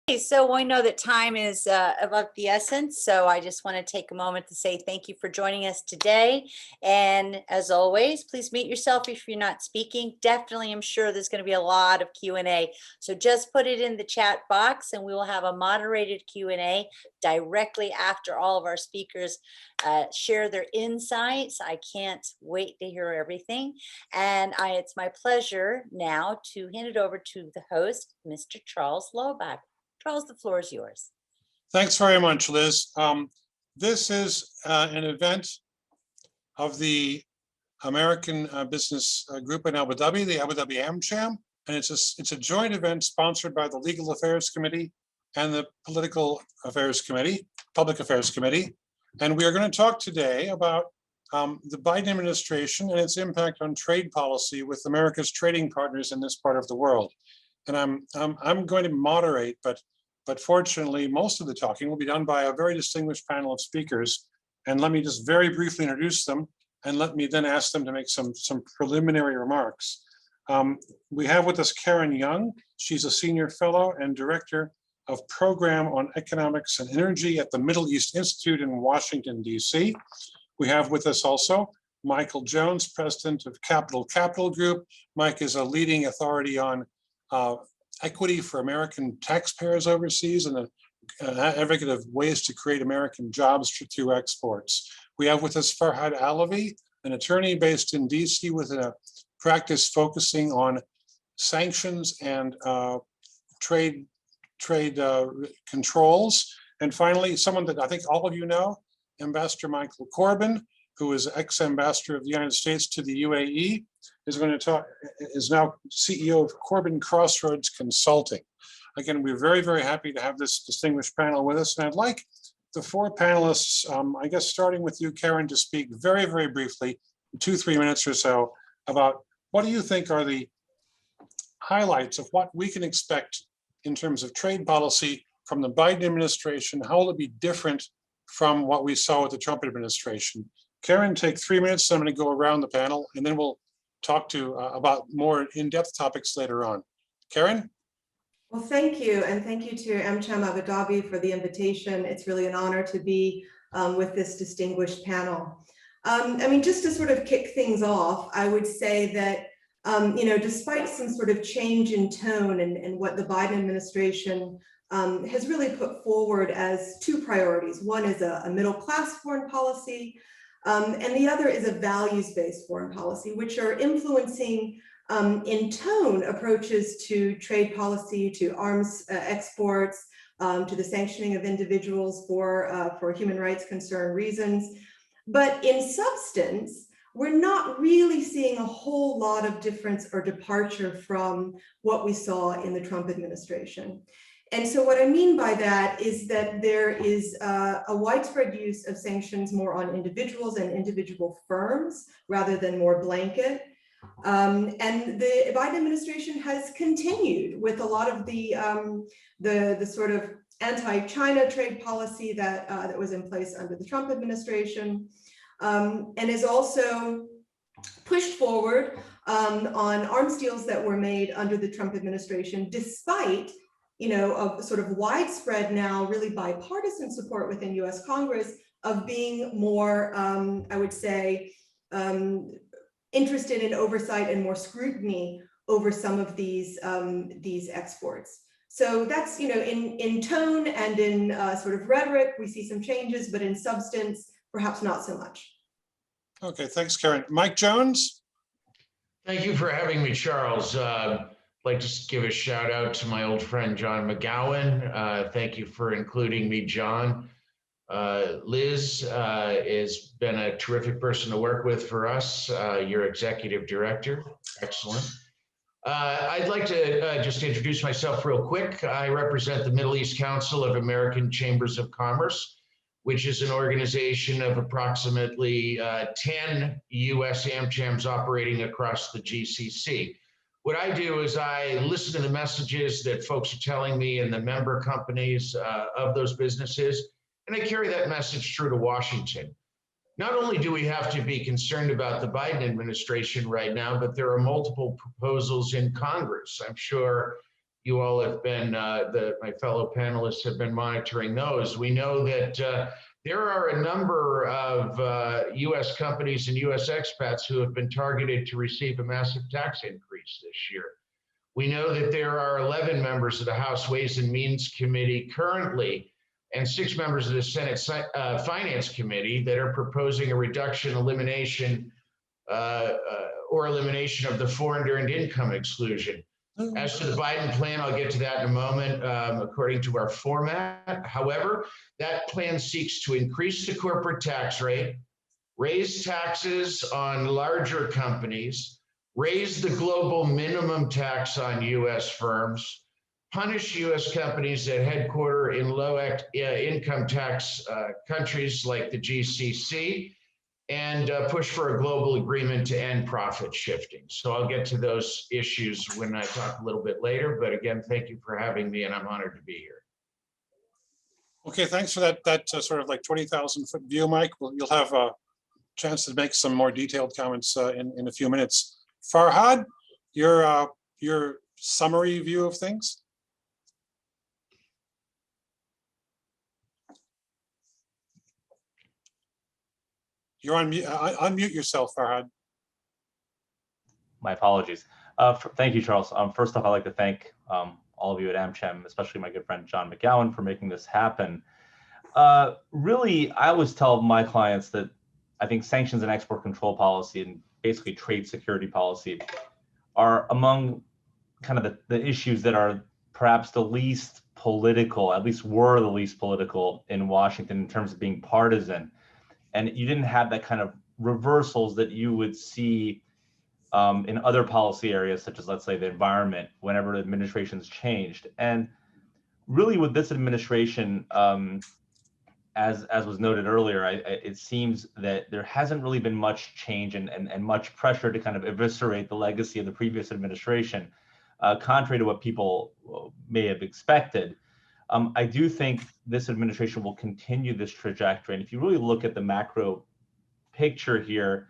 So we know that time is of the essence, so I just want to take a moment to say thank you for joining us today. And as always, please mute yourself if you're not speaking. Definitely, I'm sure there's going to be a lot of Q&A. So just put it in the chat box and we will have a moderated Q&A directly after all of our speakers share their insights. I can't wait to hear everything. And it's my pleasure now to hand it over to the host, Mr. Charles Lobach. Charles, the floor is yours. Thanks very much, Liz. This is an event of the American Business Group in Abu Dhabi, the Abu Dhabi AmCham, and it's a joint event sponsored by the Legal Affairs Committee and the Public Affairs Committee. And we are going to talk today about the Biden administration and its impact on trade policy with America's trading partners in this part of the world. And I'm going to moderate, but fortunately, most of the talking will be done by a very distinguished panel of speakers. And let me just very briefly introduce them, and let me then ask them to make some preliminary remarks. We have with us Karen Young. She's a senior fellow and director of program on economics and energy at the Middle East Institute in Washington, D.C. We have with us also Michael Jones, president of Capital Group. Mike is a leading authority on equity for American taxpayers overseas and an advocate of ways to create American jobs through exports. We have with us Farhad Alavi, an attorney based in DC with a practice focusing on sanctions and trade controls. And finally, someone that I think all of you know, Ambassador Michael Corbin, who is ex-ambassador of the United States to the U.A.E., is now CEO of Corbin Crossroads Consulting. Again, we're very, very happy to have this distinguished panel with us. And I'd like the four panelists, I guess starting with you, Karen, to speak very, very briefly, 2-3 minutes or so, about what do you think are the highlights of what we can expect in terms of trade policy from the Biden administration? How will it be different from what we saw with the Trump administration? Karen, take 3 minutes. I'm going to go around the panel, and then we'll talk about more in-depth topics later on. Karen? Well, thank you. And thank you to AmCham Abu Dhabi for the invitation. It's really an honor to be with this distinguished panel. I mean, just to sort of kick things off, I would say that, despite some sort of change in tone and what the Biden administration has really put forward as two priorities. One is a middle-class foreign policy, and the other is a values-based foreign policy, which are influencing in tone approaches to trade policy, to arms exports, to the sanctioning of individuals for human rights concern reasons. But in substance, we're not really seeing a whole lot of difference or departure from what we saw in the Trump administration. And so what I mean by that is that there is a widespread use of sanctions more on individuals and individual firms rather than more blanket. And the Biden administration has continued with a lot of the sort of anti-China trade policy that was in place under the Trump administration, and has also pushed forward on arms deals that were made under the Trump administration, despite of sort of widespread now really bipartisan support within US Congress of being more, I would say, interested in oversight and more scrutiny over some of these exports. So that's, in tone and in sort of rhetoric, we see some changes, but in substance, perhaps not so much. Okay, thanks, Karen. Mike Jones? Thank you for having me, Charles. I'd like to give a shout out to my old friend, John McGowan. Thank you for including me, John. Liz has been a terrific person to work with for us. Your executive director, excellent. I'd like to just introduce myself real quick. I represent the Middle East Council of American Chambers of Commerce, which is an organization of approximately 10 US AmChams operating across the GCC. What I do is I listen to the messages that folks are telling me in the member companies of those businesses, and I carry that message through to Washington. Not only do we have to be concerned about the Biden administration right now, but there are multiple proposals in Congress. I'm sure you all have been, my fellow panelists have been monitoring those. We know that there are a number of US companies and US expats who have been targeted to receive a massive tax increase this year. We know that there are 11 members of the House Ways and Means Committee currently, and 6 members of the Senate Finance Committee that are proposing a reduction, elimination of the foreign earned income exclusion. As to the Biden plan, I'll get to that in a moment, according to our format. However, that plan seeks to increase the corporate tax rate, raise taxes on larger companies, raise the global minimum tax on US firms, punish US companies that headquarter in low income tax countries like the GCC, and push for a global agreement to end profit shifting. So I'll get to those issues when I talk a little bit later. But again, thank you for having me, and I'm honored to be here. Okay, thanks for that sort of like 20,000-foot view, Mike. Well, you'll have a chance to make some more detailed comments in a few minutes. Farhad, your summary view of things? You're on mute. Unmute yourself, Farhad. My apologies. Thank you, Charles. First off, I'd like to thank all of you at AmCham, especially my good friend John McGowan, for making this happen. Really, I always tell my clients that I think sanctions and export control policy and basically trade security policy are among kind of the issues that are perhaps the least political, at least were the least political in Washington in terms of being partisan. And you didn't have that kind of reversals that you would see in other policy areas, such as, let's say, the environment, whenever administrations changed. And really with this administration, as was noted earlier, it seems that there hasn't really been much change and much pressure to kind of eviscerate the legacy of the previous administration, contrary to what people may have expected. I do think this administration will continue this trajectory. And if you really look at the macro picture here,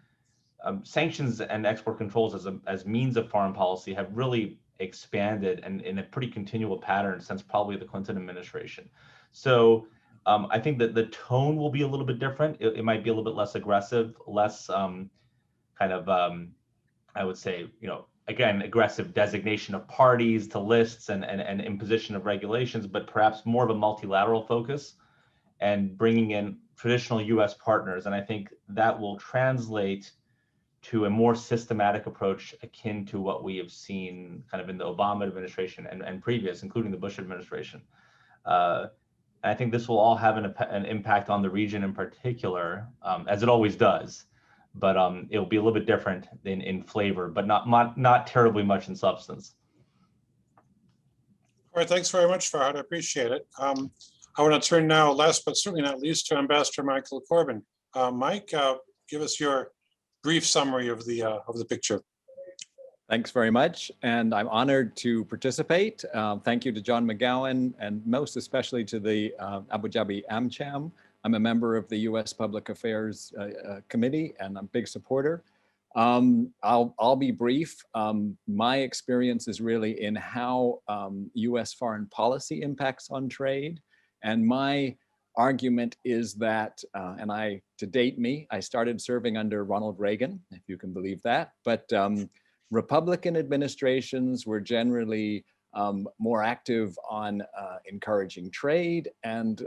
sanctions and export controls as means of foreign policy have really expanded and in a pretty continual pattern since probably the Clinton administration. So I think that the tone will be a little bit different. It might be a little bit less aggressive, less I would say, again, aggressive designation of parties to lists and imposition of regulations, but perhaps more of a multilateral focus and bringing in traditional US partners. And I think that will translate to a more systematic approach akin to what we have seen kind of in the Obama administration and previous, including the Bush administration. And I think this will all have an impact on the region in particular, as it always does. But it'll be a little bit different in flavor, but not terribly much in substance. All right, thanks very much, Farhad. I appreciate it. I want to turn now, last but certainly not least, to Ambassador Michael Corbin. Mike, give us your brief summary of the picture. Thanks very much, and I'm honored to participate. Thank you to John McGowan, and most especially to the Abu Dhabi AmCham. I'm a member of the U.S. Public Affairs Committee, and I'm a big supporter. I'll be brief. My experience is really in how U.S. foreign policy impacts on trade, and my argument is that, to date me, I started serving under Ronald Reagan, if you can believe that, but Republican administrations were generally more active on encouraging trade and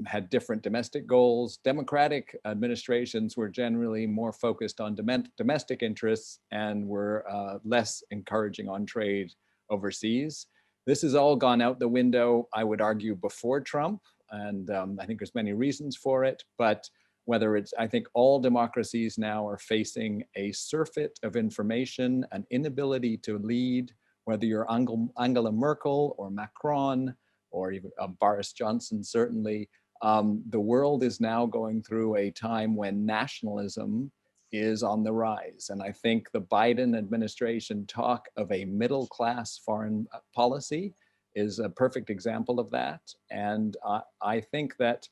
had different domestic goals. Democratic administrations were generally more focused on domestic interests and were less encouraging on trade overseas. This has all gone out the window, I would argue, before Trump, and I think there's many reasons for it, but whether it's, I think all democracies now are facing a surfeit of information, an inability to lead, whether you're Angela Merkel or Macron or even Boris Johnson, certainly. The world is now going through a time when nationalism is on the rise. And I think the Biden administration talk of a middle-class foreign policy is a perfect example of that. And I think that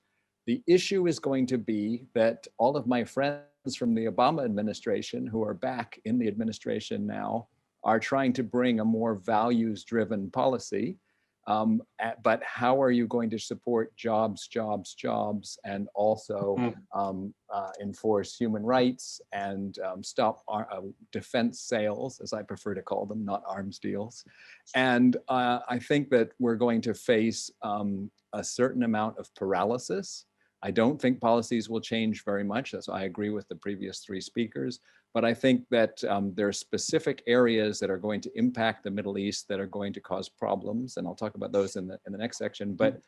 the issue is going to be that all of my friends from the Obama administration who are back in the administration now are trying to bring a more values-driven policy. But how are you going to support jobs, and also enforce human rights and stop defense sales, as I prefer to call them, not arms deals? And I think that we're going to face a certain amount of paralysis. I don't think policies will change very much. As I agree with the previous three speakers. But I think that there are specific areas that are going to impact the Middle East that are going to cause problems. And I'll talk about those in the next section. But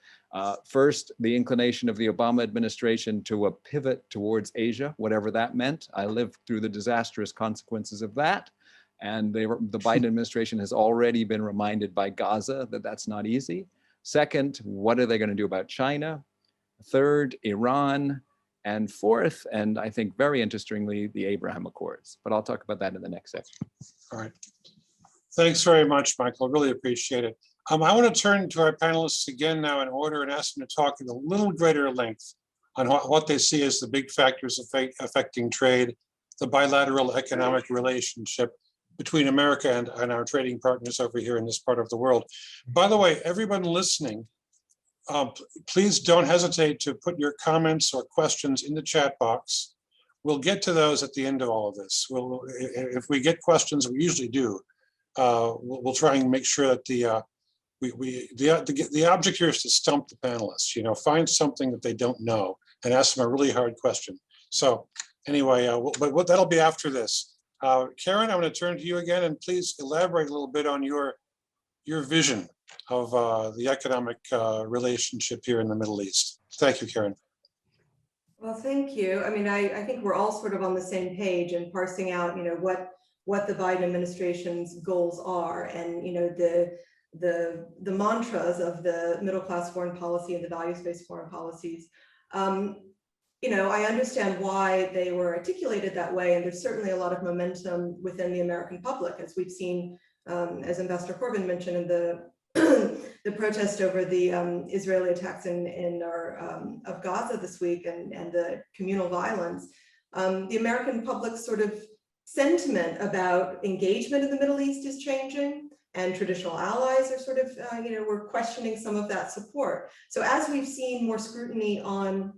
first, the inclination of the Obama administration to a pivot towards Asia, whatever that meant. I lived through the disastrous consequences of that. And the Biden administration has already been reminded by Gaza that that's not easy. Second, what are they going to do about China? Third, Iran. And fourth, and I think very interestingly, the Abraham Accords. But I'll talk about that in the next section. All right. Thanks very much, Michael. Really appreciate it. I want to turn to our panelists again now in order and ask them to talk in a little greater length on what they see as the big factors affecting trade, the bilateral economic relationship between America and our trading partners over here in this part of the world. By the way, everyone listening, please don't hesitate to put your comments or questions in the chat box. We'll get to those at the end of all of this. If we get questions, we usually do. We'll try and make sure that the object here is to stump the panelists. You know, find something that they don't know and ask them a really hard question. So anyway, but that'll be after this. Karen, I'm going to turn to you again, and please elaborate a little bit on your vision of the economic relationship here in the Middle East. Thank you, Karen. Well, thank you. I mean, I think we're all sort of on the same page and parsing out, you know, what the Biden administration's goals are, and, you know, the mantras of the middle-class foreign policy and the values-based foreign policies. You know, I understand why they were articulated that way, and there's certainly a lot of momentum within the American public, as we've seen, as Ambassador Corbin mentioned in the the protest over the Israeli attacks of Gaza this week and the communal violence. The American public sort of sentiment about engagement in the Middle East is changing, and traditional allies are sort of, you know, we're questioning some of that support. So as we've seen more scrutiny on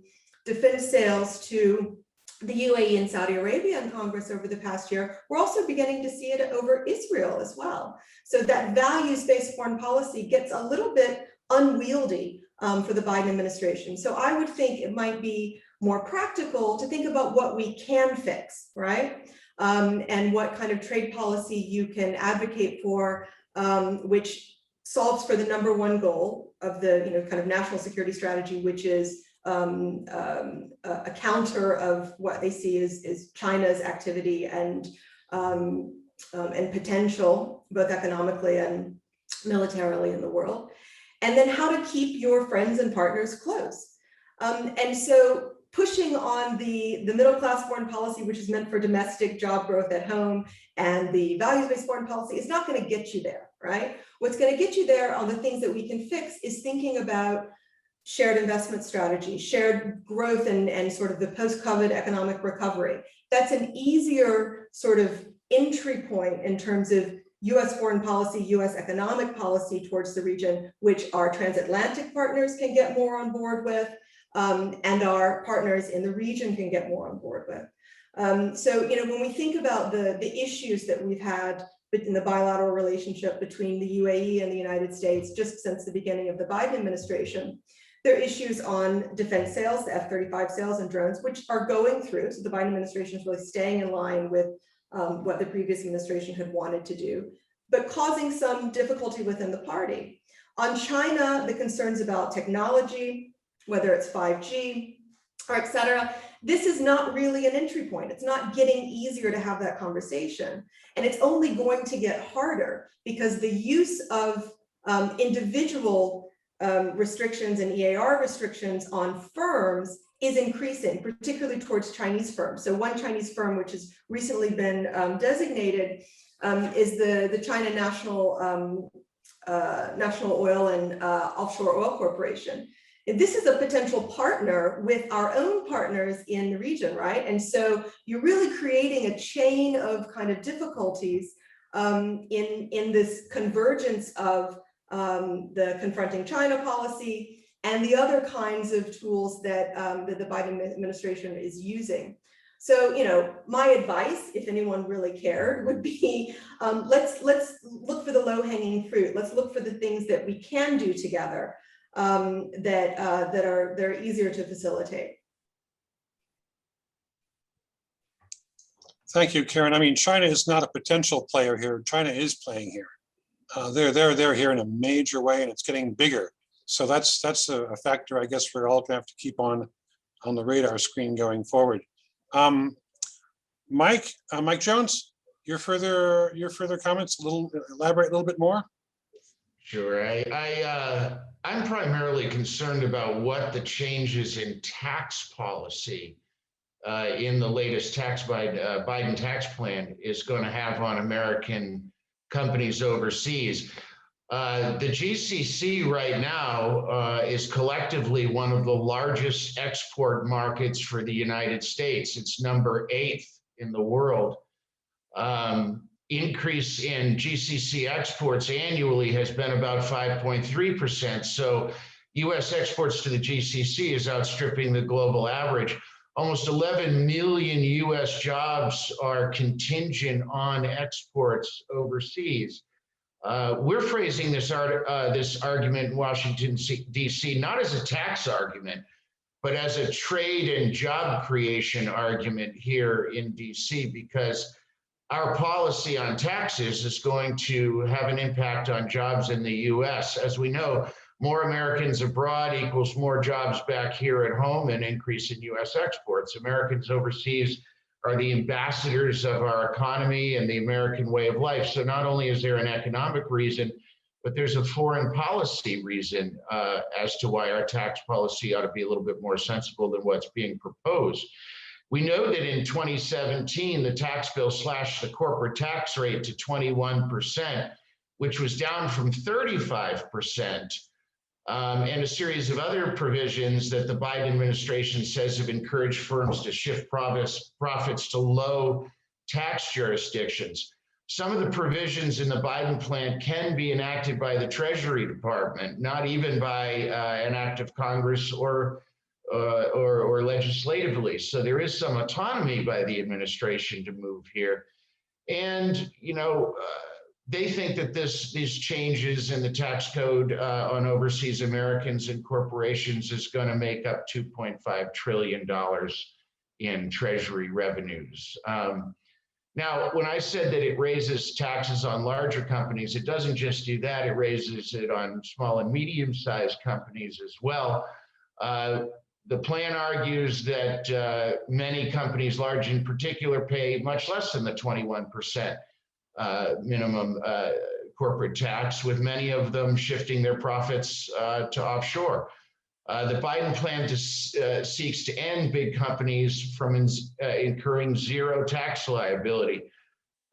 defense sales to the U.A.E. and Saudi Arabia in Congress over the past year, we're also beginning to see it over Israel as well. So that values-based foreign policy gets a little bit unwieldy for the Biden administration. So I would think it might be more practical to think about what we can fix, right? And what kind of trade policy you can advocate for, which solves for the number one goal of the, you know, kind of national security strategy, which is a counter of what they see is China's activity and potential, both economically and militarily in the world, and then how to keep your friends and partners close. And so pushing on the middle-class foreign policy, which is meant for domestic job growth at home, and the values-based foreign policy is not going to get you there, right? What's going to get you there on the things that we can fix is thinking about shared investment strategy, shared growth, and sort of the post-COVID economic recovery. That's an easier sort of entry point in terms of US foreign policy, US economic policy towards the region, which our transatlantic partners can get more on board with, and our partners in the region can get more on board with. So, you know, when we think about the issues that we've had in the bilateral relationship between the U.A.E. and the United States just since the beginning of the Biden administration, there are issues on defense sales, the F-35 sales and drones, which are going through. So the Biden administration is really staying in line with what the previous administration had wanted to do, but causing some difficulty within the party. On China, the concerns about technology, whether it's 5G or et cetera, this is not really an entry point. It's not getting easier to have that conversation. And it's only going to get harder because the use of individual restrictions and EAR restrictions on firms is increasing, particularly towards Chinese firms. So one Chinese firm which has recently been designated is the China National Oil and Offshore Oil Corporation. This is a potential partner with our own partners in the region, right? And so you're really creating a chain of kind of difficulties in this convergence of the confronting China policy, and the other kinds of tools that, that the Biden administration is using. So, you know, my advice, if anyone really cared, would be let's look for the low-hanging fruit. Let's look for the things that we can do together that are easier to facilitate. Thank you, Karen. I mean, China is not a potential player here. China is playing here. They're here in a major way, and it's getting bigger. So that's a factor I guess we're all gonna have to keep on the radar screen going forward. Mike Jones, your further comments, elaborate a little bit more. Sure. I'm primarily concerned about what the changes in tax policy in the latest Biden tax plan is going to have on American companies overseas. The GCC right now is collectively one of the largest export markets for the United States. It's number 8 in the world. Increase in GCC exports annually has been about 5.3%. So US exports to the GCC is outstripping the global average. Almost 11 million US jobs are contingent on exports overseas. We're phrasing this argument in Washington, D.C. not as a tax argument, but as a trade and job creation argument here in D.C. because our policy on taxes is going to have an impact on jobs in the U.S. As we know, more Americans abroad equals more jobs back here at home and increase in U.S. exports. Americans overseas are the ambassadors of our economy and the American way of life. So not only is there an economic reason, but there's a foreign policy reason as to why our tax policy ought to be a little bit more sensible than what's being proposed. We know that in 2017, the tax bill slashed the corporate tax rate to 21%, which was down from 35%. And a series of other provisions that the Biden administration says have encouraged firms to shift profits to low tax jurisdictions. Some of the provisions in the Biden plan can be enacted by the Treasury Department, not even by an act of Congress or legislatively. So there is some autonomy by the administration to move here. And, you know, they think that these changes in the tax code on overseas Americans and corporations is going to make up $2.5 trillion in Treasury revenues. Now, when I said that it raises taxes on larger companies, it doesn't just do that. It raises it on small and medium-sized companies as well. The plan argues that many companies, large in particular, pay much less than the 21% minimum corporate tax, with many of them shifting their profits to offshore. The Biden plan seeks to end big companies from incurring zero tax liability.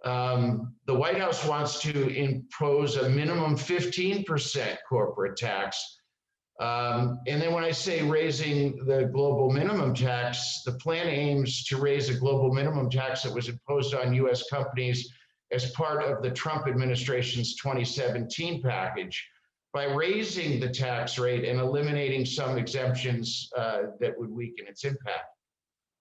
The White House wants to impose a minimum 15% corporate tax. And then when I say raising the global minimum tax, the plan aims to raise a global minimum tax that was imposed on US companies as part of the Trump administration's 2017 package by raising the tax rate and eliminating some exemptions that would weaken its impact.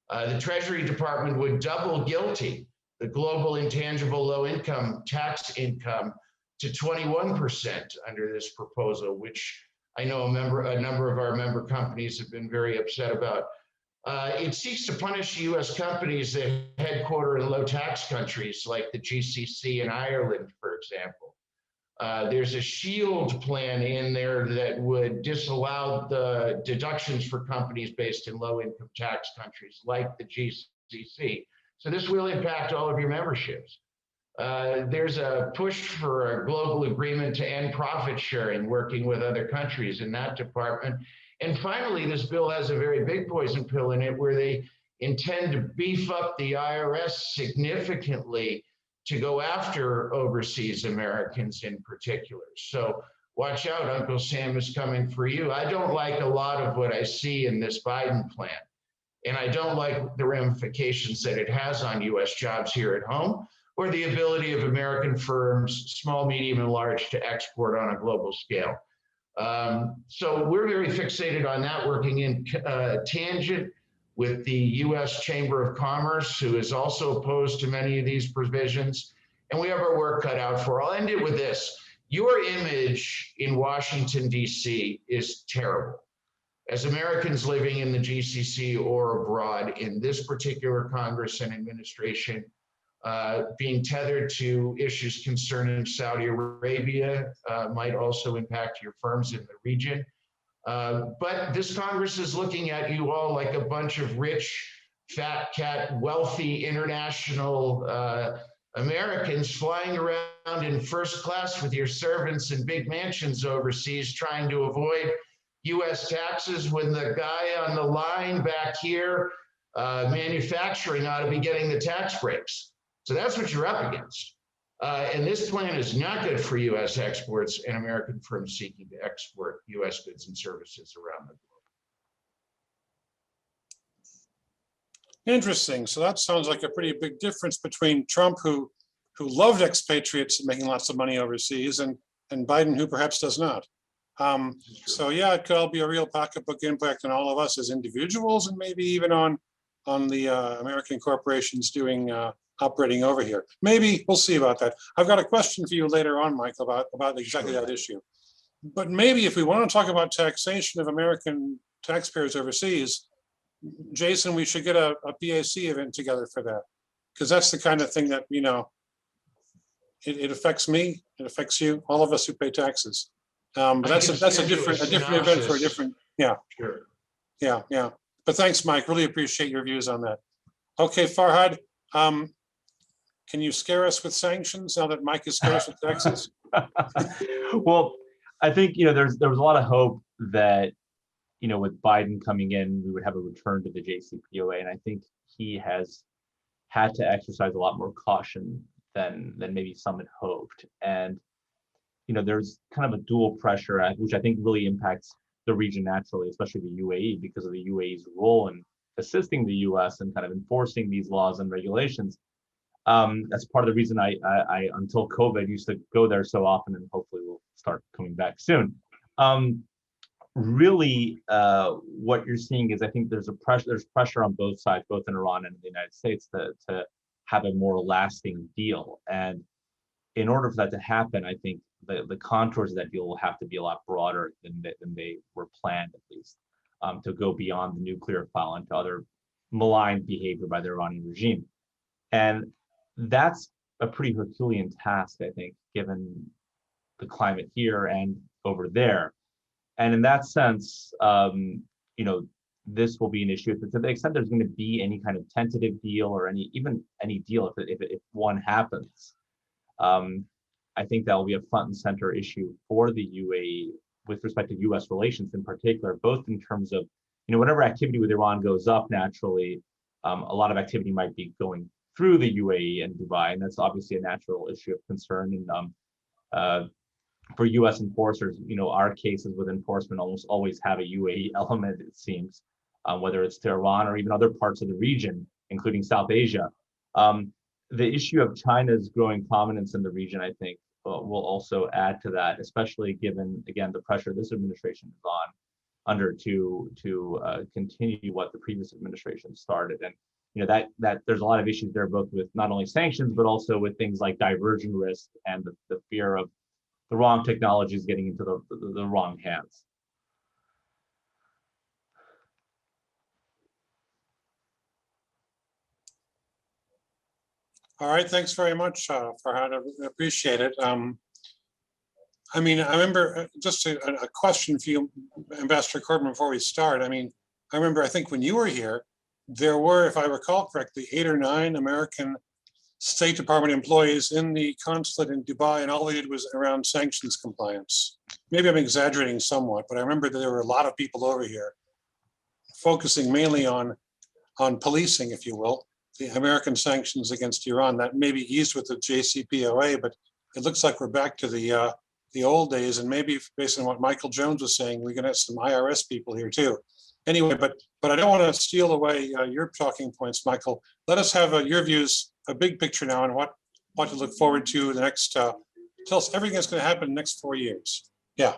The Treasury Department would double GILTI, the global intangible low income tax income, to 21% under this proposal, which I know a number of our member companies have been very upset about. It seeks to punish U.S. companies that headquarter in low tax countries like the GCC and Ireland, for example. There's a shield plan in there that would disallow the deductions for companies based in low income tax countries like the GCC. So this will impact all of your memberships. There's a push for a global agreement to end profit sharing, working with other countries in that department. And finally, this bill has a very big poison pill in it where they intend to beef up the IRS significantly to go after overseas Americans in particular. So watch out, Uncle Sam is coming for you. I don't like a lot of what I see in this Biden plan. And I don't like the ramifications that it has on US jobs here at home, or the ability of American firms, small, medium, and large, to export on a global scale. So we're very fixated on that, working in tangent with the U.S. Chamber of Commerce, who is also opposed to many of these provisions. And we have our work cut out for. I'll end it with this. Your image in Washington, D.C. is terrible. As Americans living in the GCC or abroad, in this particular Congress and administration, being tethered to issues concerning Saudi Arabia might also impact your firms in the region. But this Congress is looking at you all like a bunch of rich, fat cat, wealthy, international Americans flying around in first class with your servants in big mansions overseas, trying to avoid US taxes, when the guy on the line back here manufacturing ought to be getting the tax breaks. So that's what you're up against. And this plan is not good for US exports and American firms seeking to export US goods and services around the globe. Interesting. So that sounds like a pretty big difference between Trump, who loved expatriates and making lots of money overseas, and Biden, who perhaps does not. So yeah, it could all be a real pocketbook impact on all of us as individuals, and maybe even on the American corporations doing operating over here. Maybe we'll see about that. I've got a question for you later on, Michael, about exactly that issue. But maybe if we want to talk about taxation of American taxpayers overseas, Jason, we should get a PAC event together for that, because that's the kind of thing that, you know, it affects me, it affects you, all of us who pay taxes. But that's a different event for a different, yeah. Sure. Yeah. But thanks, Mike. Really appreciate your views on that. Okay, Farhad, can you scare us with sanctions now that Mike is scared us with taxes? Well, I think, you know, there was a lot of hope that, you know, with Biden coming in, we would have a return to the JCPOA, and I think he has had to exercise a lot more caution than maybe some had hoped. And you know, there's kind of a dual pressure, which I think really impacts the region naturally, especially the UAE, because of the UAE's role in assisting the US and kind of enforcing these laws and regulations. That's part of the reason I until COVID, used to go there so often, and hopefully we'll start coming back soon. Really, what you're seeing is, I think there's pressure on both sides, both in Iran and in the United States, to have a more lasting deal. And in order for that to happen, I think the contours of that deal will have to be a lot broader than they were planned, at least, to go beyond the nuclear file into other malign behavior by the Iranian regime. And that's a pretty Herculean task, I think, given the climate here and over there. And in that sense, you know, this will be an issue to the extent there's going to be any kind of tentative deal, or even any deal if one happens. I think that will be a front and center issue for the UAE with respect to U.S. relations in particular, both in terms of, you know, whatever activity with Iran goes up naturally, a lot of activity might be going through the UAE and Dubai, and that's obviously a natural issue of concern. And for U.S. enforcers, you know, our cases with enforcement almost always have a UAE element, it seems, whether it's to Iran or even other parts of the region, including South Asia. The issue of China's growing prominence in the region, I think, will also add to that, especially given, again, the pressure this administration is under to continue what the previous administration started. And you know, that there's a lot of issues there, both with not only sanctions, but also with things like diversion risk and the fear of the wrong technologies getting into the wrong hands. All right, thanks very much, Farhad. I appreciate it. I mean, I remember just a question for you, Ambassador Corbin, before we start. I mean, I remember, I think when you were here, there were, if I recall correctly, 8 or 9 American State Department employees in the consulate in Dubai, and all they did was around sanctions compliance. Maybe I'm exaggerating somewhat, but I remember that there were a lot of people over here focusing mainly on policing, if you will, the American sanctions against Iran. That maybe eased with the JCPOA, but it looks like we're back to the old days. And maybe based on what Michael Jones was saying, we're going to have some IRS people here too. Anyway, but I don't want to steal away your talking points, Michael. Let us have your views, a big picture now, on what what to look forward to the next, tell us everything that's going to happen in the next 4 years. Yeah.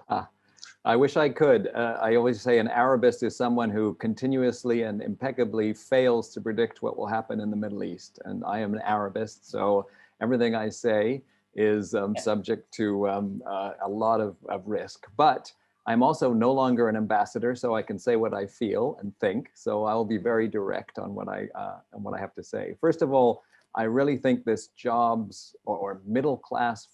I wish I could. I always say an Arabist is someone who continuously and impeccably fails to predict what will happen in the Middle East. And I am an Arabist, so everything I say is subject to a lot of risk. But I'm also no longer an ambassador, so I can say what I feel and think. So I'll be very direct on what I have to say. First of all, I really think this jobs or middle class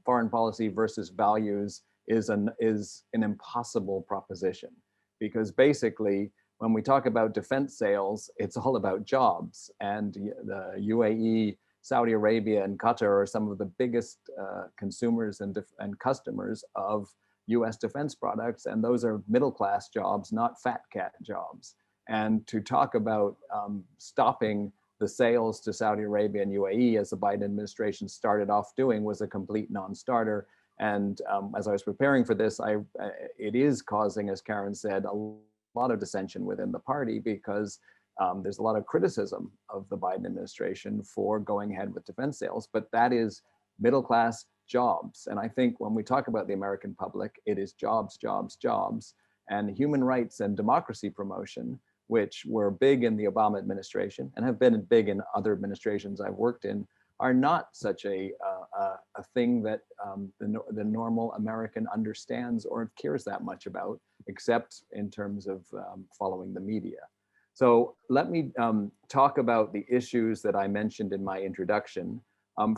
foreign policy versus values is an impossible proposition, because basically when we talk about defense sales, it's all about jobs, and the UAE, Saudi Arabia, and Qatar are some of the biggest consumers and customers of US defense products, and those are middle class jobs, not fat cat jobs. And to talk about stopping the sales to Saudi Arabia and UAE, as the Biden administration started off doing, was a complete non-starter. And as I was preparing for this, it is causing, as Karen said, a lot of dissension within the party, because there's a lot of criticism of the Biden administration for going ahead with defense sales, but that is middle class jobs. And I think when we talk about the American public, it is jobs, jobs, jobs, and human rights and democracy promotion, which were big in the Obama administration and have been big in other administrations I've worked in, are not such a thing that the normal American understands or cares that much about, except in terms of following the media. So let me talk about the issues that I mentioned in my introduction.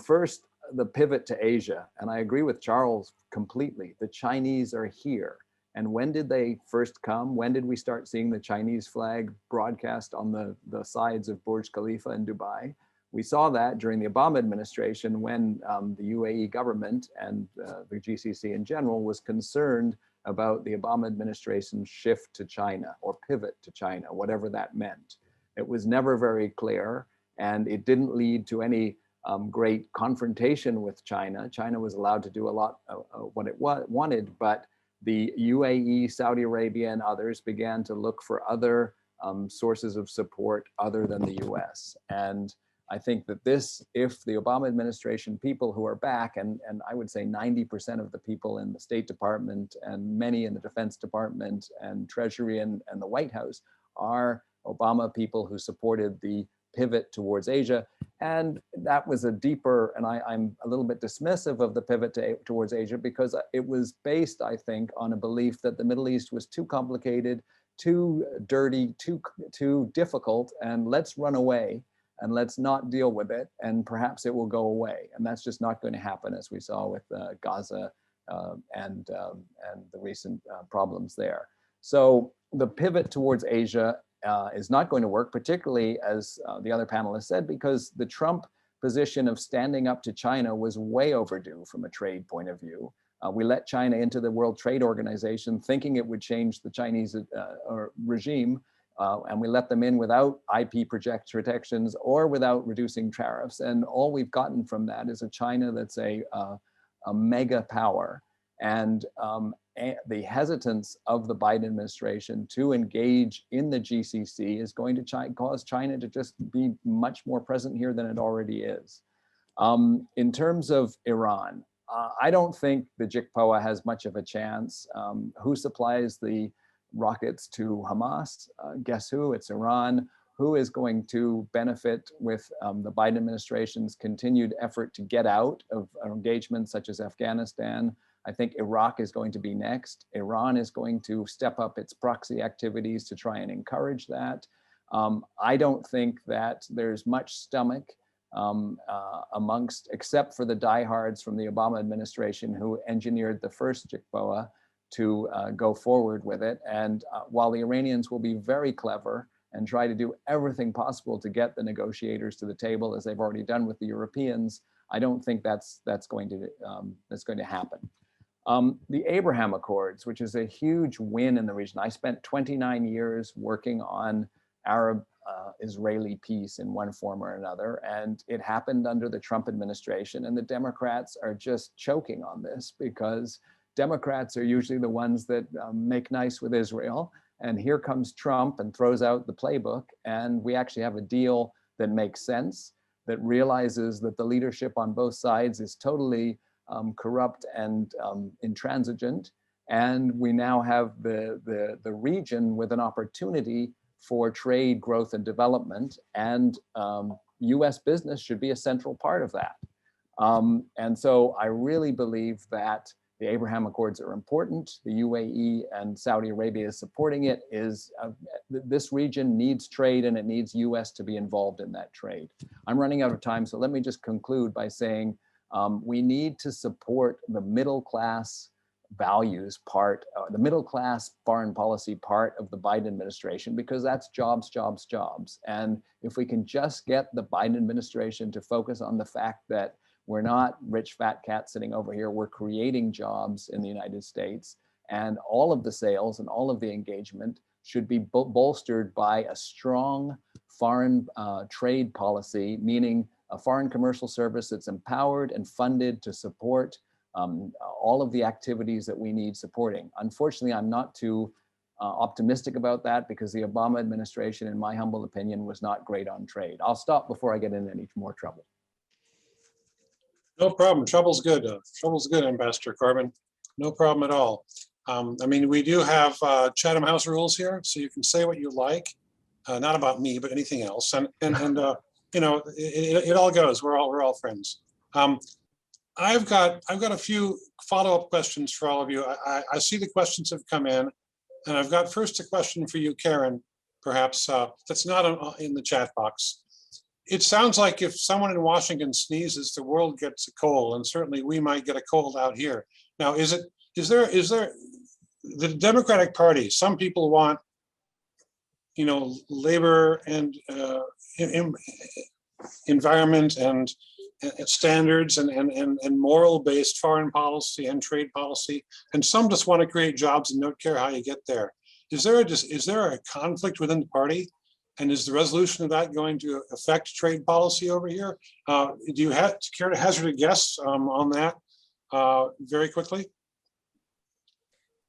First, the pivot to Asia. And I agree with Charles completely. The Chinese are here. And when did they first come? When did we start seeing the Chinese flag broadcast on the sides of Burj Khalifa in Dubai? We saw that during the Obama administration, when the UAE government and the GCC in general was concerned about the Obama administration's shift to China, or pivot to China, whatever that meant. It was never very clear, and it didn't lead to any great confrontation with China. China was allowed to do a lot of what it wanted, but the UAE, Saudi Arabia, and others began to look for other sources of support other than the US. And I think that this, if the Obama administration people who are back, and I would say 90% of the people in the State Department and many in the Defense Department and Treasury and the White House are Obama people who supported the pivot towards Asia. And that was a deeper, and I'm a little bit dismissive of the pivot towards Asia, because it was based, I think, on a belief that the Middle East was too complicated, too dirty, too difficult, and let's run away and let's not deal with it, and perhaps it will go away. And that's just not going to happen, as we saw with Gaza and the recent problems there. So the pivot towards Asia is not going to work, particularly, as the other panelists said, because the Trump position of standing up to China was way overdue from a trade point of view. We let China into the World Trade Organization thinking it would change the Chinese regime, and we let them in without IP protections or without reducing tariffs. And all we've gotten from that is a China that's a mega power. And the hesitance of the Biden administration to engage in the GCC is going to cause China to just be much more present here than it already is. In terms of Iran, I don't think the JCPOA has much of a chance. Who supplies the rockets to Hamas? Guess who? It's Iran. Who is going to benefit with the Biden administration's continued effort to get out of engagements such as Afghanistan? I think Iraq is going to be next. Iran is going to step up its proxy activities to try and encourage that. I don't think that there's much stomach amongst, except for the diehards from the Obama administration who engineered the first JCPOA, to go forward with it. And while the Iranians will be very clever and try to do everything possible to get the negotiators to the table, as they've already done with the Europeans, I don't think that's going to happen. The Abraham Accords, which is a huge win in the region. I spent 29 years working on Arab-Israeli peace in one form or another, and it happened under the Trump administration, and the Democrats are just choking on this, because Democrats are usually the ones that make nice with Israel, and here comes Trump and throws out the playbook, and we actually have a deal that makes sense. that realizes that the leadership on both sides is totally corrupt and intransigent. And we now have the region with an opportunity for trade, growth, and development. And US business should be a central part of that. And so I really believe that the Abraham Accords are important. The U.A.E. and Saudi Arabia is supporting it. This region needs trade, and it needs US to be involved in that trade. I'm running out of time, so let me just conclude by saying we need to support the middle class values part, the middle class foreign policy part of the Biden administration, because that's jobs, jobs, jobs. And if we can just get the Biden administration to focus on the fact that we're not rich fat cats sitting over here, we're creating jobs in the United States, and all of the sales and all of the engagement should be bolstered by a strong foreign trade policy, meaning a foreign commercial service that's empowered and funded to support all of the activities that we need supporting. Unfortunately, I'm not too optimistic about that because the Obama administration, in my humble opinion, was not great on trade. I'll stop before I get into any more trouble. No problem. Trouble's good. Trouble's good, Ambassador Corbin. No problem at all. I mean, we do have Chatham House rules here, so you can say what you like, not about me, but anything else. And you know, it all goes. We're all friends. I've got a few follow-up questions for all of you. I see the questions have come in, and I've got first a question for you, Karen, perhaps that's not in the chat box. It sounds like if someone in Washington sneezes, the world gets a cold, and certainly we might get a cold out here. Now, is there the Democratic Party? Some people want, you know, labor and environment and standards and moral-based foreign policy and trade policy, and some just want to create jobs and don't care how you get there. Is there a conflict within the party? And is the resolution of that going to affect trade policy over here? Do you care to hazard a guess on that very quickly?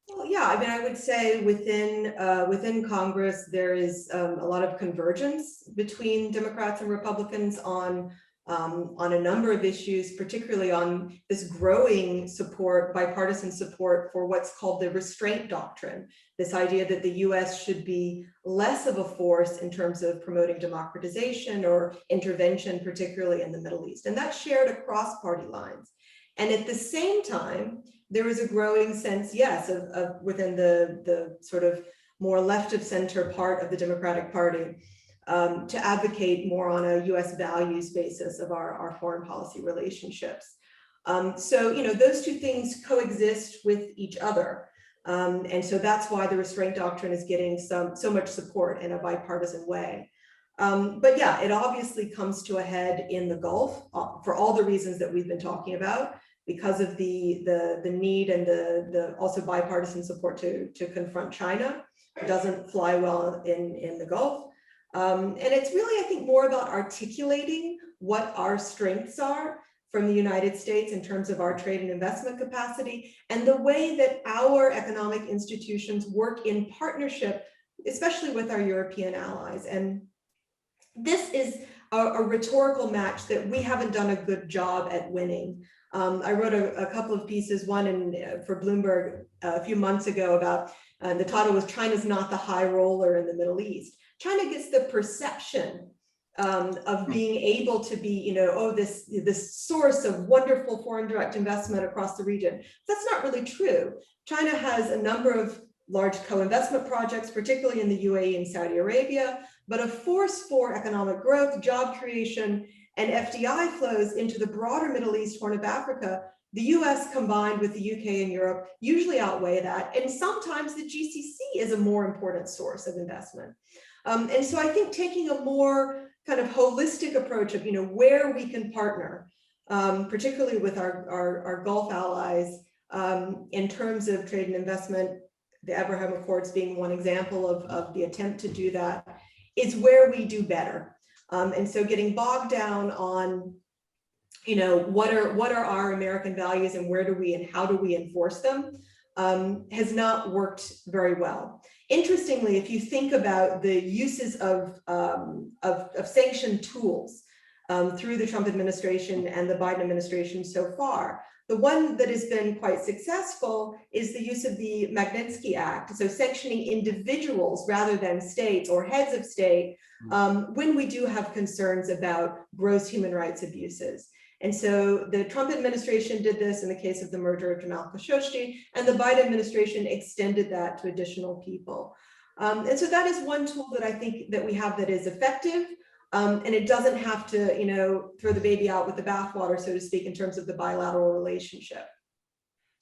Well, yeah, I mean, I would say within Congress, there is a lot of convergence between Democrats and Republicans on a number of issues, particularly on this growing support, bipartisan support for what's called the restraint doctrine, this idea that the US should be less of a force in terms of promoting democratization or intervention, particularly in the Middle East. And that's shared across party lines. And at the same time, there is a growing sense, yes, of within the sort of more left of center part of the Democratic Party, to advocate more on a US values basis of our foreign policy relationships. So, you know, those two things coexist with each other. And so that's why the restraint doctrine is getting so much support in a bipartisan way. But yeah, it obviously comes to a head in the Gulf for all the reasons that we've been talking about, because of the need and the also bipartisan support to confront China. It doesn't fly well in the Gulf. And it's really, I think, more about articulating what our strengths are from the United States in terms of our trade and investment capacity and the way that our economic institutions work in partnership, especially with our European allies. And this is a rhetorical match that we haven't done a good job at winning. I wrote a couple of pieces, one for Bloomberg a few months ago about, the title was "China's Not the High Roller in the Middle East." China gets the perception of being able to be, you know, oh, this source of wonderful foreign direct investment across the region. That's not really true. China has a number of large co-investment projects, particularly in the U.A.E. and Saudi Arabia, but a force for economic growth, job creation, and FDI flows into the broader Middle East, Horn of Africa. The US combined with the UK and Europe usually outweigh that. And sometimes the GCC is a more important source of investment. And so I think taking a more kind of holistic approach of, you know, where we can partner, particularly with our Gulf allies, in terms of trade and investment, the Abraham Accords being one example of the attempt to do that, is where we do better. And so getting bogged down on, you know, what are our American values and where do we and how do we enforce them, has not worked very well. Interestingly, if you think about the uses of sanctioned tools, through the Trump administration and the Biden administration so far. The one that has been quite successful is the use of the Magnitsky Act, so sanctioning individuals rather than states or heads of state when we do have concerns about gross human rights abuses. And so the Trump administration did this in the case of the murder of Jamal Khashoggi, and the Biden administration extended that to additional people. And so that is one tool that I think that we have that is effective. And it doesn't have to, you know, throw the baby out with the bathwater, so to speak, in terms of the bilateral relationship.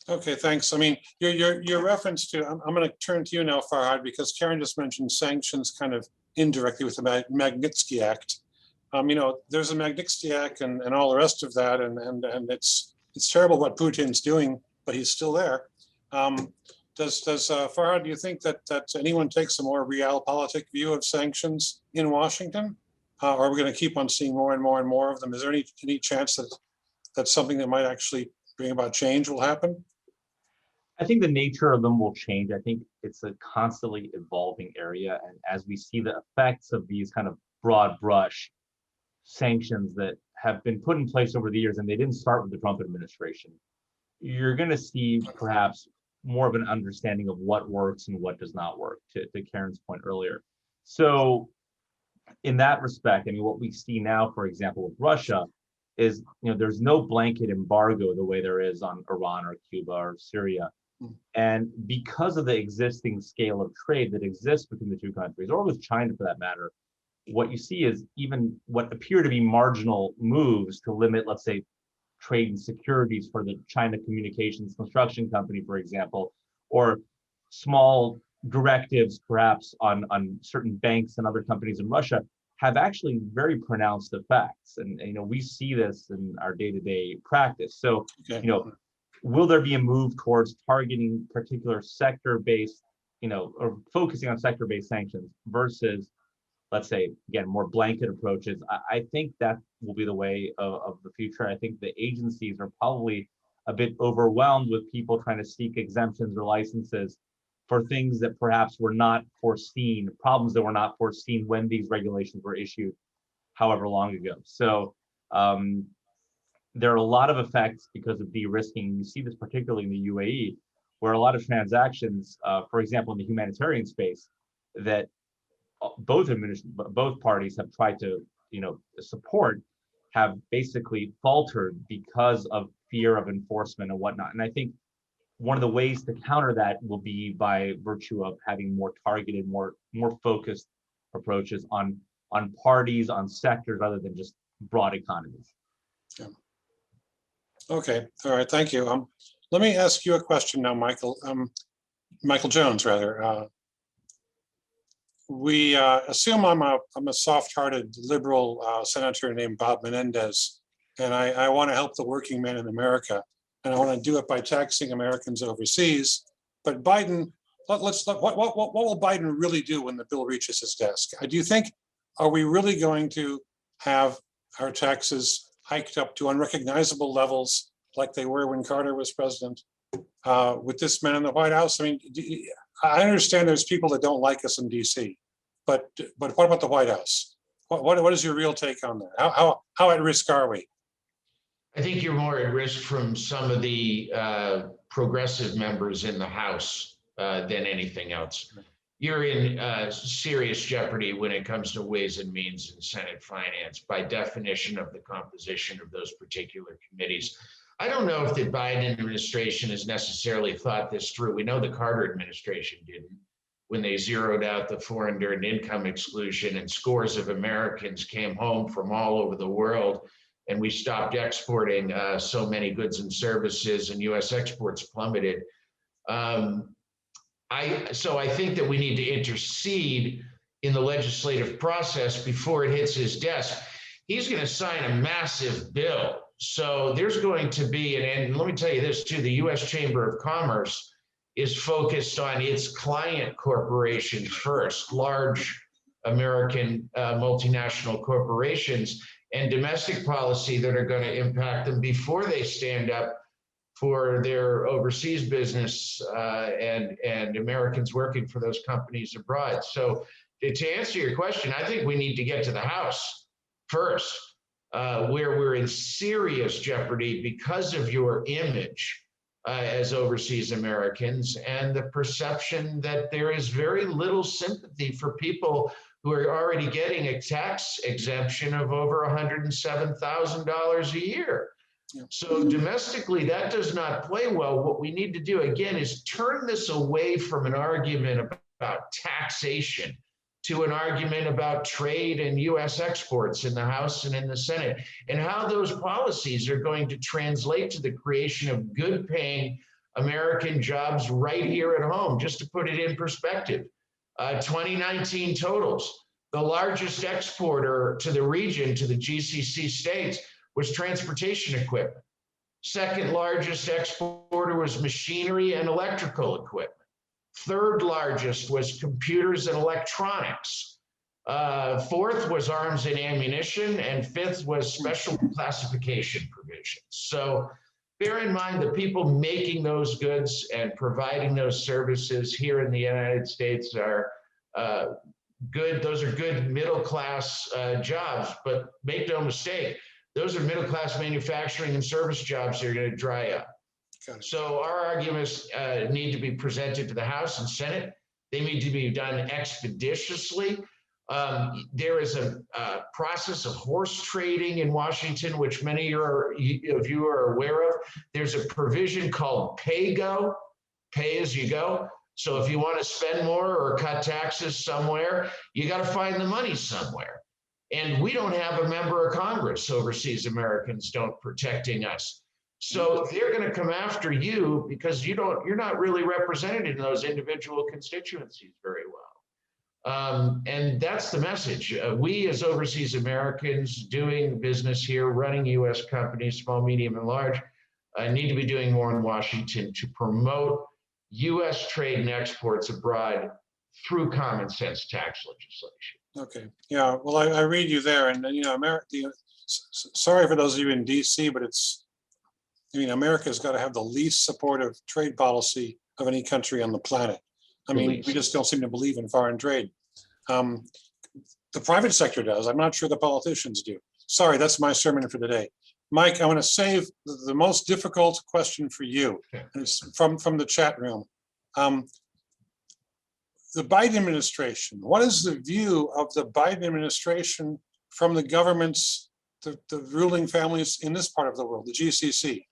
Okay, thanks. I mean, your reference to, I'm going to turn to you now, Farhad, because Karen just mentioned sanctions kind of indirectly with the Magnitsky Act. You know, there's a Magnitsky Act and all the rest of that, and it's terrible what Putin's doing, but he's still there. Does Farhad, do you think that anyone takes a more realpolitik view of sanctions in Washington? Or are we going to keep on seeing more and more and more of them? Is there any chance that that's something that might actually bring about change will happen? I think the nature of them will change. I think it's a constantly evolving area. And as we see the effects of these kind of broad brush sanctions that have been put in place over the years, and they didn't start with the Trump administration, you're going to see perhaps more of an understanding of what works and what does not work, to Karen's point earlier. So in that respect, I mean, what we see now, for example, with Russia is, you know, there's no blanket embargo the way there is on Iran or Cuba or Syria. And because of the existing scale of trade that exists between the two countries, or with China for that matter, what you see is even what appear to be marginal moves to limit, let's say, trade and securities for the China Communications Construction Company, for example, or small directives perhaps on certain banks and other companies in Russia, have actually very pronounced effects. And you know, we see this in our day-to-day practice. So, you know, will there be a move towards targeting particular sector-based, you know, or focusing on sector-based sanctions versus, let's say, again, more blanket approaches? I think that will be the way of the future. I think the agencies are probably a bit overwhelmed with people trying to seek exemptions or licenses for things that perhaps were not foreseen, problems that were not foreseen when these regulations were issued however long ago. So there are a lot of effects because of de-risking. You see this particularly in the U.A.E, where a lot of transactions, for example, in the humanitarian space, that both parties have tried to, you know, support, have basically faltered because of fear of enforcement and whatnot. And I think one of the ways to counter that will be by virtue of having more targeted, more focused approaches on parties, on sectors, rather than just broad economies. Yeah. Okay, all right, thank you. Let me ask you a question now, Michael. Michael Jones, rather. We assume I'm a soft-hearted liberal senator named Bob Menendez, and I want to help the working man in America, and I want to do it by taxing Americans overseas. But Biden, what will Biden really do when the bill reaches his desk? Do you think, are we really going to have our taxes hiked up to unrecognizable levels like they were when Carter was president with this man in the White House? I mean, I understand there's people that don't like us in DC, but what about the White House? What is your real take on that? How at risk are we? I think you're more at risk from some of the progressive members in the House than anything else. You're in serious jeopardy when it comes to Ways and Means and Senate Finance, by definition of the composition of those particular committees. I don't know if the Biden administration has necessarily thought this through. We know the Carter administration didn't, when they zeroed out the foreign earned income exclusion and scores of Americans came home from all over the world, and we stopped exporting so many goods and services, and US exports plummeted. So I think that we need to intercede in the legislative process before it hits his desk. He's going to sign a massive bill. So there's going to be, and let me tell you this too, the US Chamber of Commerce is focused on its client corporations first, large American multinational corporations, and domestic policy that are going to impact them before they stand up for their overseas business and Americans working for those companies abroad. So to answer your question, I think we need to get to the House first. where we're in serious jeopardy because of your image as overseas Americans and the perception that there is very little sympathy for people who are already getting a tax exemption of over $107,000 a year. Yeah. So domestically, that does not play well. What we need to do, again, is turn this away from an argument about taxation to an argument about trade and U.S. exports in the House and in the Senate, and how those policies are going to translate to the creation of good-paying American jobs right here at home. Just to put it in perspective, 2019 totals, the largest exporter to the region, to the GCC states, was transportation equipment. Second largest exporter was machinery and electrical equipment. Third largest was computers and electronics. Fourth was arms and ammunition, and fifth was special classification provisions. So bear in mind the people making those goods and providing those services here in the United States are good. Those are good middle-class jobs, but make no mistake, those are middle-class manufacturing and service jobs that are going to dry up. So our arguments need to be presented to the House and Senate. They need to be done expeditiously. There is a process of horse trading in Washington, which many of you are aware of. There's a provision called pay-go, pay as you go. So if you want to spend more or cut taxes somewhere, you got to find the money somewhere. And we don't have a member of Congress, overseas Americans don't, protecting us. So they're going to come after you because you're not really represented in those individual constituencies very well. And that's the message. We as overseas Americans doing business here, running U.S. companies, small, medium, and large, need to be doing more in Washington to promote U.S. trade and exports abroad through common sense tax legislation. Okay, yeah, well, I read you there, and you know, sorry for those of you in DC, but America's got to have the least supportive trade policy of any country on the planet. I mean, we just don't seem to believe in foreign trade. The private sector does. I'm not sure the politicians do. Sorry, that's my sermon for today. Mike, I want to save the most difficult question for you. And it's from the chat room. The Biden administration, what is the view of the Biden administration from the governments, the ruling families in this part of the world, the GCC?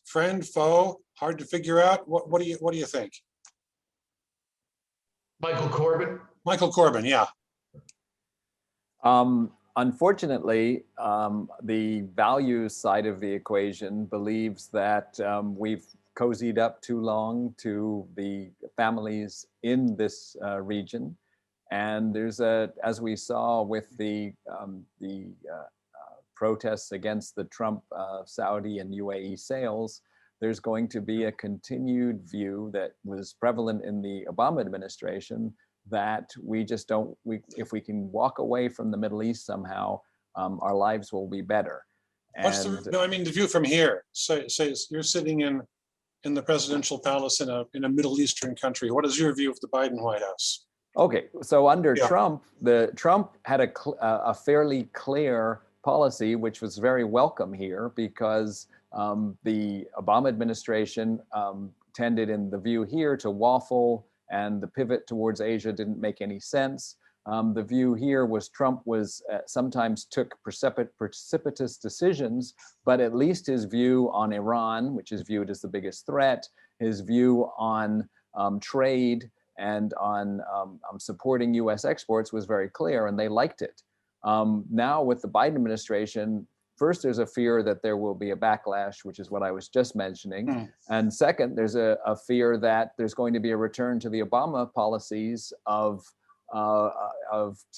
Friend, foe, hard to figure out. What do you think? Michael Corbin? Michael Corbin, yeah. Unfortunately, the values side of the equation believes that we've cozied up too long to the families in this region. And there's as we saw with the protests against the Trump, Saudi, and U.A.E. sales, there's going to be a continued view that was prevalent in the Obama administration that we just don't, if we can walk away from the Middle East somehow, our lives will be better. What's the view from here? Say you're sitting in the presidential palace in a Middle Eastern country. What is your view of the Biden White House? Okay, so under Trump, Trump had a fairly clear policy, which was very welcome here because the Obama administration tended in the view here to waffle, and the pivot towards Asia didn't make any sense. The view here was Trump was sometimes took precipitous decisions, but at least his view on Iran, which is viewed as the biggest threat, his view on trade and on supporting US exports was very clear, and they liked it. Now with the Biden administration, first, there's a fear that there will be a backlash, which is what I was just mentioning. And second, there's a fear that there's going to be a return to the Obama policies of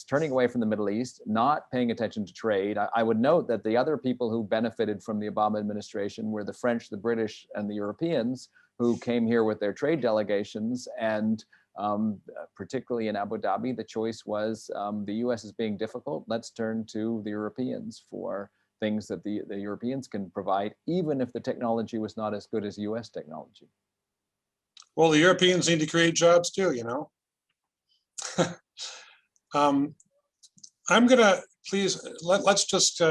turning away from the Middle East, not paying attention to trade. I would note that the other people who benefited from the Obama administration were the French, the British, and the Europeans who came here with their trade delegations. And particularly in Abu Dhabi, the choice was the US is being difficult. Let's turn to the Europeans for things that the Europeans can provide, even if the technology was not as good as US technology. Well, the Europeans need to create jobs too, you know. I'm gonna, please, let's just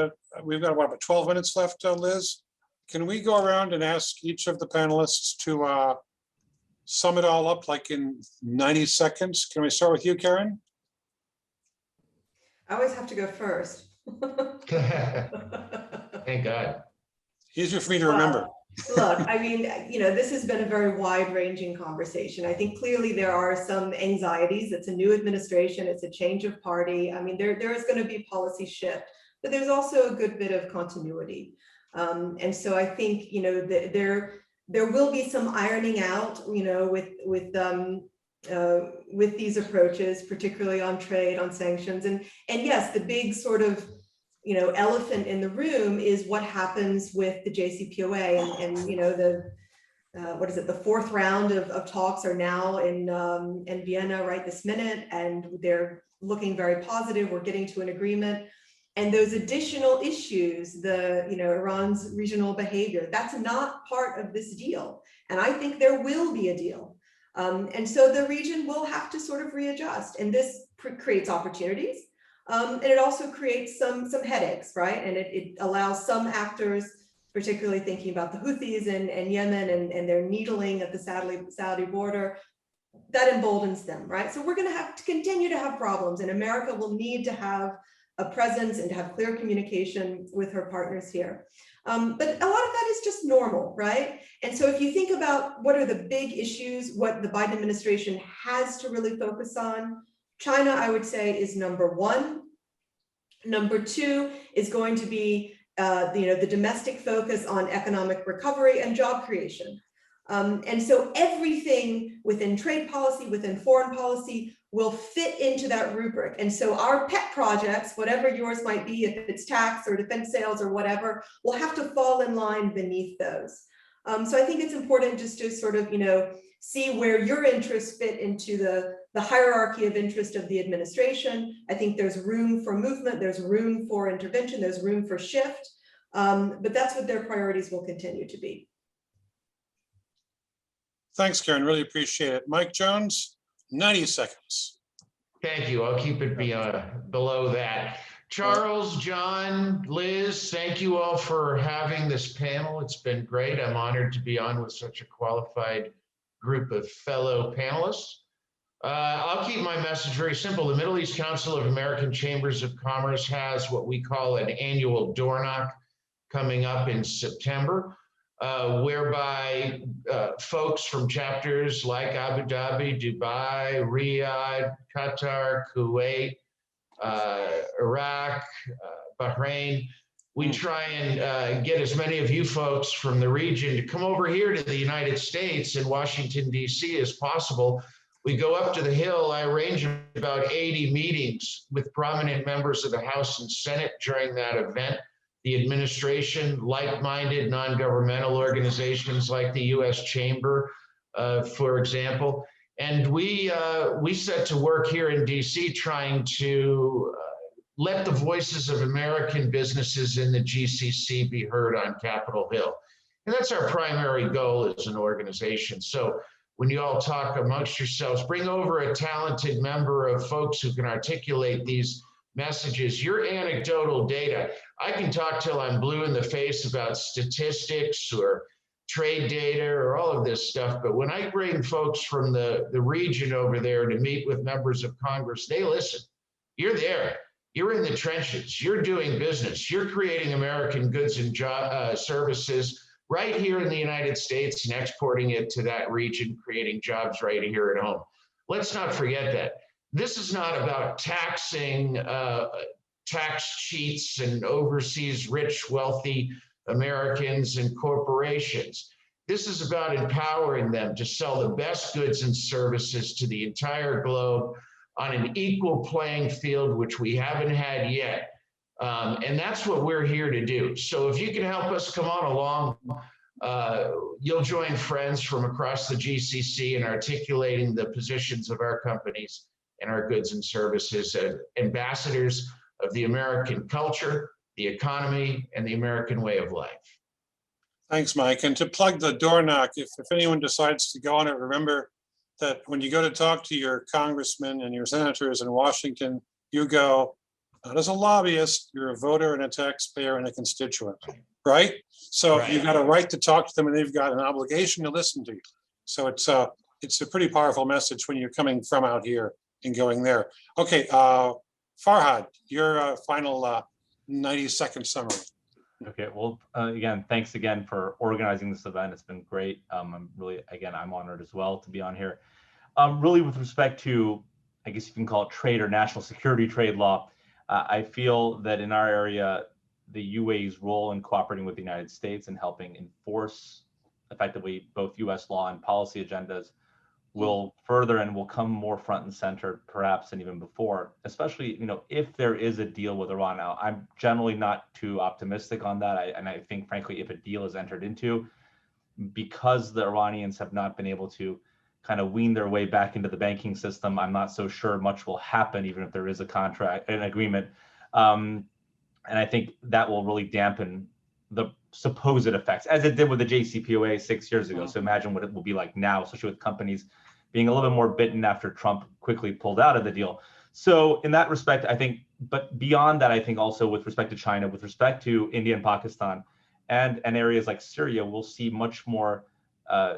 we've got about 12 minutes left, Liz. Can we go around and ask each of the panelists to sum it all up like in 90 seconds? Can we start with you, Karen? I always have to go first. Thank God. Easier for me to Well, remember. Look, I mean, this has been a very wide-ranging conversation. I think clearly there are some anxieties. It's a new administration. It's a change of party. I mean, there is going to be policy shift, but there's also a good bit of continuity. And so I think, there will be some ironing out, with these approaches, particularly on trade, on sanctions, and yes, the big sort of elephant in the room is what happens with the JCPOA and what is it? The fourth round of talks are now in Vienna right this minute, and they're looking very positive. We're getting to an agreement, and those additional issues, Iran's regional behavior, that's not part of this deal. And I think there will be a deal. And so the region will have to sort of readjust, and this creates opportunities. And it also creates some headaches, right? And it allows some actors, particularly thinking about the Houthis in Yemen and their needling at the Saudi border, that emboldens them, right? So we're going to have to continue to have problems, and America will need to have a presence and to have clear communication with her partners here. But a lot of that is just normal, right? And so if you think about what are the big issues, what the Biden administration has to really focus on, China, I would say, is number one. Number two is going to be the domestic focus on economic recovery and job creation. And so everything within trade policy, within foreign policy, will fit into that rubric. And so our pet projects, whatever yours might be, if it's tax or defense sales or whatever, will have to fall in line beneath those. So I think it's important just to sort of, see where your interests fit into the hierarchy of interest of the administration. I think there's room for movement, there's room for intervention, there's room for shift, but that's what their priorities will continue to be. Thanks, Karen. Really appreciate it. Mike Jones, 90 seconds. Thank you. I'll keep it below that. Charles, John, Liz, thank you all for having this panel. It's been great. I'm honored to be on with such a qualified group of fellow panelists. I'll keep my message very simple. The Middle East Council of American Chambers of Commerce has what we call an annual door knock coming up in September, whereby folks from chapters like Abu Dhabi, Dubai, Riyadh, Qatar, Kuwait, Iraq, Bahrain, we try and get as many of you folks from the region to come over here to the United States in Washington, D.C. as possible. We go up to the Hill. I arrange about 80 meetings with prominent members of the House and Senate during that event. The administration, like-minded non-governmental organizations like the U.S. Chamber, for example. And we set to work here in D.C. trying to let the voices of American businesses in the GCC be heard on Capitol Hill. And that's our primary goal as an organization. So when you all talk amongst yourselves, bring over a talented member of folks who can articulate these messages. Your anecdotal data, I can talk till I'm blue in the face about statistics or trade data or all of this stuff, but when I bring folks from the region over there to meet with members of Congress, they listen. You're there. You're in the trenches. You're doing business. You're creating American goods and services right here in the United States and exporting it to that region, creating jobs right here at home. Let's not forget that. This is not about taxing tax cheats and overseas rich, wealthy Americans and corporations. This is about empowering them to sell the best goods and services to the entire globe on an equal playing field, which we haven't had yet. And that's what we're here to do. So if you can help us come on along, you'll join friends from across the GCC in articulating the positions of our companies and our goods and services as ambassadors of the American culture, the economy, and the American way of life. Thanks, Mike. And to plug the door knock, if anyone decides to go on it, remember that when you go to talk to your congressmen and your senators in Washington, you go, Not as a lobbyist, you're a voter and a taxpayer and a constituent, right? So Right. you've got a right to talk to them and they've got an obligation to listen to you. So it's a pretty powerful message when you're coming from out here and going there. Okay, Farhad, your final 90-second summary. Okay, well, again, thanks again for organizing this event. It's been great. I'm honored as well to be on here. Really, with respect to, I guess you can call it trade or national security trade law, I feel that in our area, the U.A.E.'s role in cooperating with the United States and helping enforce effectively both U.S. law and policy agendas will further and will come more front and center, perhaps, than even before, especially, if there is a deal with Iran. Now, I'm generally not too optimistic on that. I think, frankly, if a deal is entered into, because the Iranians have not been able to kind of wean their way back into the banking system, I'm not so sure much will happen, even if there is an agreement. And I think that will really dampen the supposed effects, as it did with the JCPOA 6 years ago. So imagine what it will be like now, especially with companies being a little bit more bitten after Trump quickly pulled out of the deal. So in that respect, I think, but beyond that, I think also with respect to China, with respect to India and Pakistan, and areas like Syria, we'll see much more,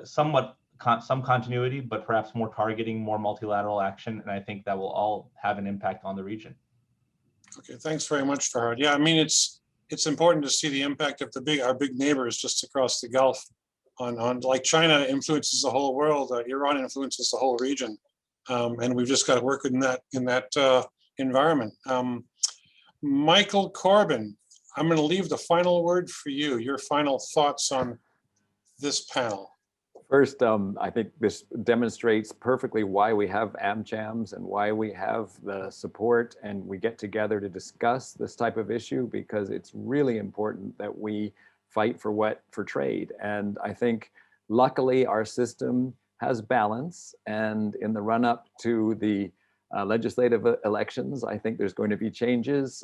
some continuity, but perhaps more targeting, more multilateral action. And I think that will all have an impact on the region. Okay, thanks very much, Farhad. Yeah, I mean, it's important to see the impact of our big neighbors just across the Gulf on like China influences the whole world, Iran influences the whole region. And we've just got to work in that environment. Michael Corbin, I'm going to leave the final word for you. Your final thoughts on this panel. First, I think this demonstrates perfectly why we have AmChams and why we have the support and we get together to discuss this type of issue, because it's really important that we fight for trade. And I think luckily our system has balance, and in the run up to the legislative elections, I think there's going to be changes.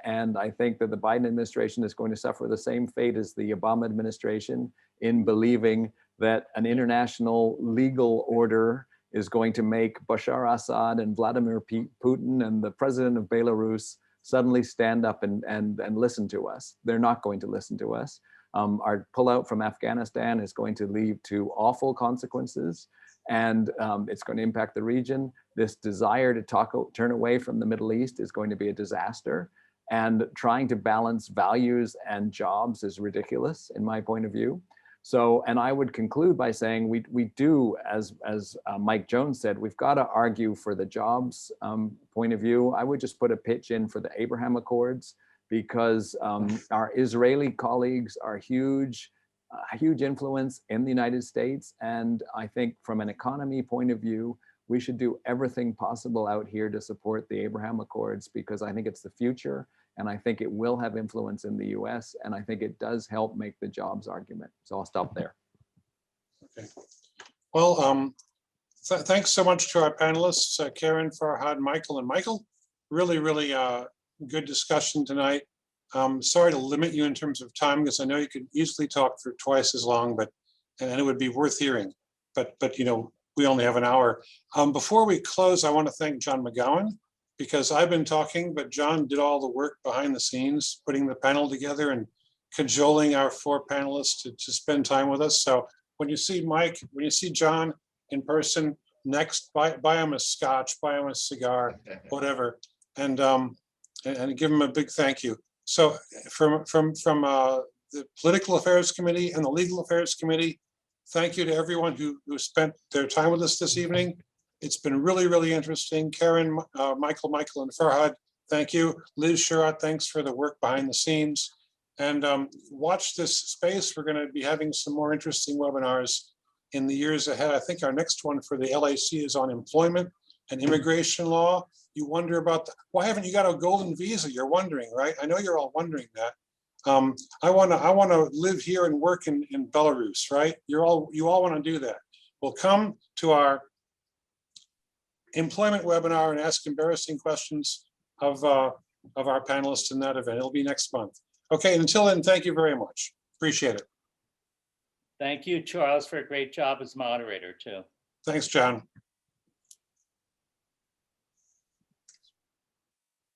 And I think that the Biden administration is going to suffer the same fate as the Obama administration in believing that an international legal order is going to make Bashar Assad and Vladimir Putin and the president of Belarus suddenly stand up and listen to us. They're not going to listen to us. Our pullout from Afghanistan is going to lead to awful consequences, and it's going to impact the region. This desire to turn away from the Middle East is going to be a disaster, and trying to balance values and jobs is ridiculous in my point of view. So, and I would conclude by saying we do, as Mike Jones said, we've got to argue for the jobs point of view. I would just put a pitch in for the Abraham Accords, because our Israeli colleagues are huge influence in the United States. And I think from an economy point of view, we should do everything possible out here to support the Abraham Accords, because I think it's the future. And I think it will have influence in the US, and I think it does help make the jobs argument. So I'll stop there. Okay. Well, thanks so much to our panelists, Karen, Farhad, Michael, and Michael. Really, really good discussion tonight. Sorry to limit you in terms of time, because I know you could easily talk for twice as long, and it would be worth hearing. But we only have an hour. Before we close, I want to thank John McGowan, because I've been talking, but John did all the work behind the scenes, putting the panel together and cajoling our four panelists to spend time with us. So when you see Mike, when you see John in person next, buy him a scotch, buy him a cigar, whatever, and give him a big thank you. So from the Political Affairs Committee and the Legal Affairs Committee, thank you to everyone who spent their time with us this evening. It's been really, really interesting. Karen, Michael, and Farhad, thank you. Liz Sherratt, thanks for the work behind the scenes. And watch this space. We're going to be having some more interesting webinars in the years ahead. I think our next one for the LAC is on employment and immigration law. You wonder about why haven't you got a golden visa? You're wondering, right? I know you're all wondering that. I want to live here and work in Belarus, right? You all want to do that. Well, come to our employment webinar and ask embarrassing questions of our panelists in that event. It'll be next month. Okay, and until then, thank you very much. Appreciate it. Thank you, Charles, for a great job as moderator too. Thanks, John.